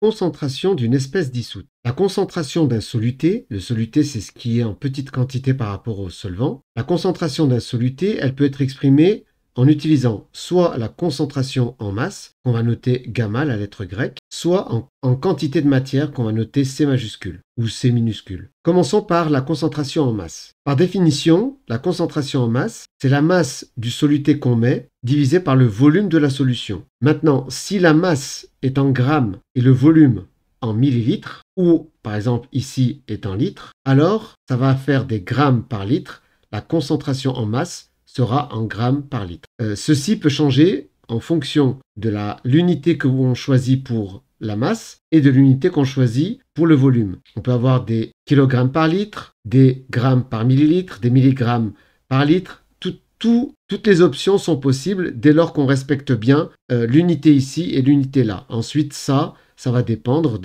concentration d'une espèce dissoute. La concentration d'un soluté, le soluté c'est ce qui est en petite quantité par rapport au solvant, la concentration d'un soluté, elle peut être exprimée en utilisant soit la concentration en masse, qu'on va noter gamma, la lettre grecque, soit en quantité de matière, qu'on va noter C majuscule ou C minuscule. Commençons par la concentration en masse. Par définition, la concentration en masse, c'est la masse du soluté qu'on met divisé par le volume de la solution. Maintenant, si la masse est en grammes et le volume en millilitres, ou par exemple ici est en litres, alors ça va faire des grammes par litre. La concentration en masse sera en grammes par litre. Ceci peut changer en fonction de l'unité que l'on choisit pour la masse et de l'unité qu'on choisit pour le volume. On peut avoir des kilogrammes par litre, des grammes par millilitre, des milligrammes par litre. Toutes les options sont possibles dès lors qu'on respecte bien l'unité ici et l'unité là. Ensuite, ça va dépendre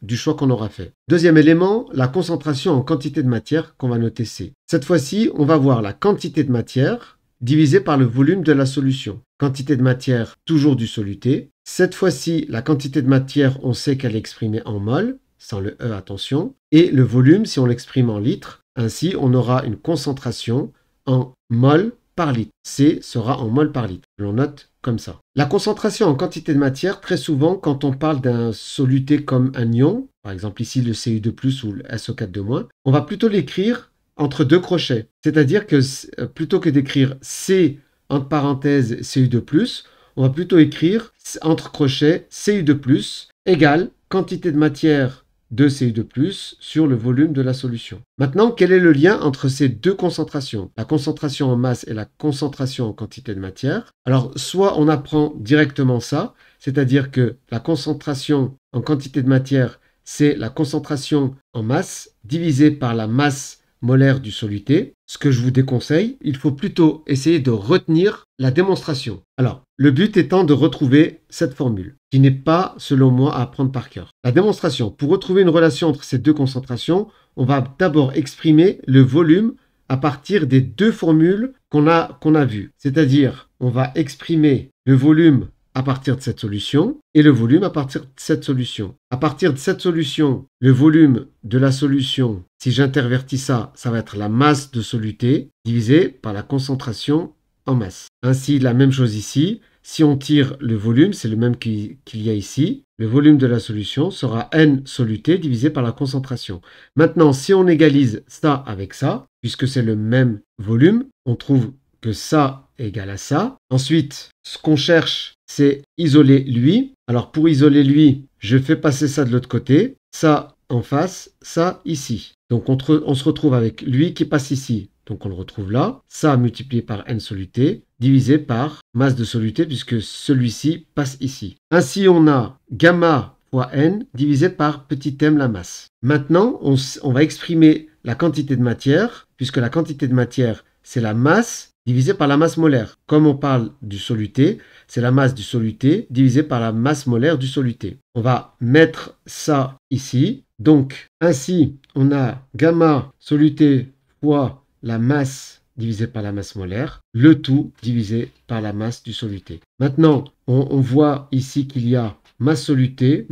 du choix qu'on aura fait. Deuxième élément, la concentration en quantité de matière qu'on va noter C. Cette fois-ci, on va voir la quantité de matière divisée par le volume de la solution. Quantité de matière, toujours du soluté. Cette fois-ci, la quantité de matière, on sait qu'elle est exprimée en mol, sans le E, attention. Et le volume, si on l'exprime en litres, ainsi on aura une concentration en mol par litre. C sera en mol par litre. L'on note comme ça. La concentration en quantité de matière, très souvent, quand on parle d'un soluté comme un ion, par exemple ici le Cu2+, ou le SO4-, on va plutôt l'écrire entre deux crochets. C'est-à-dire que plutôt que d'écrire C entre parenthèses Cu2+, on va plutôt écrire entre crochets Cu2+ égale quantité de matière de Cu2+ sur le volume de la solution. Maintenant, quel est le lien entre ces deux concentrations, la concentration en masse et la concentration en quantité de matière? Alors, soit on apprend directement ça, c'est-à-dire que la concentration en quantité de matière, c'est la concentration en masse divisée par la masse molaire du soluté. Ce que je vous déconseille, il faut plutôt essayer de retenir la démonstration. Alors, le but étant de retrouver cette formule, qui n'est pas, selon moi, à apprendre par cœur. La démonstration, pour retrouver une relation entre ces deux concentrations, on va d'abord exprimer le volume à partir des deux formules qu'on a vues. C'est-à-dire, on va exprimer le volume à partir de cette solution et le volume à partir de cette solution. À partir de cette solution, le volume de la solution, si j'intervertis ça, ça va être la masse de soluté divisée par la concentration en masse. Ainsi, la même chose ici. Si on tire le volume, c'est le même qu'il y a ici. Le volume de la solution sera N soluté divisé par la concentration. Maintenant, si on égalise ça avec ça, puisque c'est le même volume, on trouve que ça est égal à ça. Ensuite, ce qu'on cherche, c'est isoler lui. Alors, pour isoler lui, je fais passer ça de l'autre côté. Ça en face, ça ici. Donc, on se retrouve avec lui qui passe ici. Donc, on le retrouve là. Ça multiplié par N soluté, divisé par masse de soluté, puisque celui-ci passe ici. Ainsi, on a gamma fois N divisé par petit m la masse. Maintenant, on va exprimer la quantité de matière, puisque la quantité de matière, c'est la masse divisé par la masse molaire. Comme on parle du soluté, c'est la masse du soluté divisée par la masse molaire du soluté. On va mettre ça ici. Donc, ainsi, on a gamma soluté fois la masse divisée par la masse molaire, le tout divisé par la masse du soluté. Maintenant, on voit ici qu'il y a masse soluté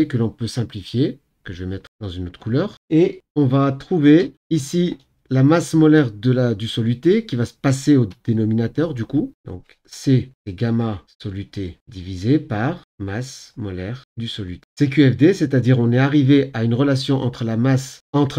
que l'on peut simplifier, que je vais mettre dans une autre couleur. Et on va trouver ici la masse molaire du soluté qui va se passer au dénominateur du coup. Donc C est gamma soluté divisé par masse molaire du soluté. CQFD, c'est-à-dire on est arrivé à une relation entre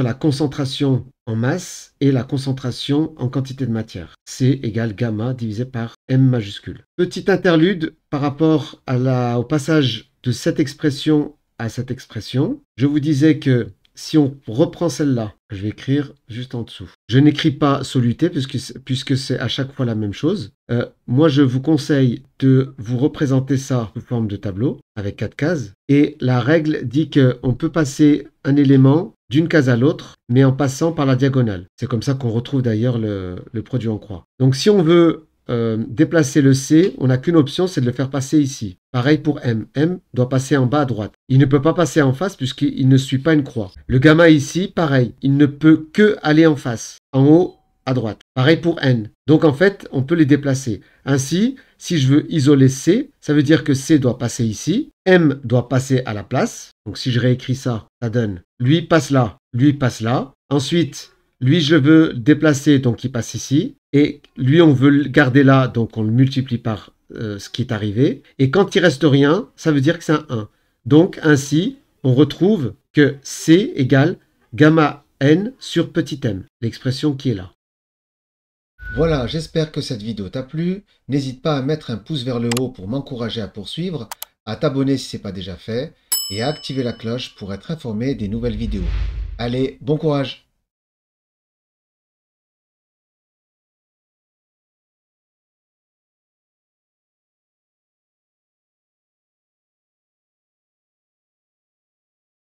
la concentration en masse et la concentration en quantité de matière. C égale gamma divisé par M majuscule. Petit interlude par rapport au passage de cette expression à cette expression. Je vous disais que si on reprend celle-là, je vais écrire juste en dessous. Je n'écris pas soluté puisque c'est à chaque fois la même chose. Moi, je vous conseille de vous représenter ça sous forme de tableau avec 4 cases. Et la règle dit qu'on peut passer un élément d'une case à l'autre, mais en passant par la diagonale. C'est comme ça qu'on retrouve d'ailleurs le produit en croix. Donc si on veut déplacer le C, on n'a qu'une option, c'est de le faire passer ici. Pareil pour M. M doit passer en bas à droite. Il ne peut pas passer en face puisqu'il ne suit pas une croix. Le gamma ici, pareil. Il ne peut que aller en face, en haut à droite. Pareil pour N. Donc en fait, on peut les déplacer. Ainsi, si je veux isoler C, ça veut dire que C doit passer ici. M doit passer à la place. Donc si je réécris ça, ça donne lui passe là, lui passe là. Ensuite, lui je le veux déplacer, donc il passe ici. Et lui on veut le garder là, donc on le multiplie par ce qui est arrivé. Et quand il reste rien, ça veut dire que c'est un 1. Donc ainsi, on retrouve que C égale gamma n sur petit m, l'expression qui est là. Voilà, j'espère que cette vidéo t'a plu. N'hésite pas à mettre un pouce vers le haut pour m'encourager à poursuivre, à t'abonner si ce n'est pas déjà fait, et à activer la cloche pour être informé des nouvelles vidéos. Allez, bon courage!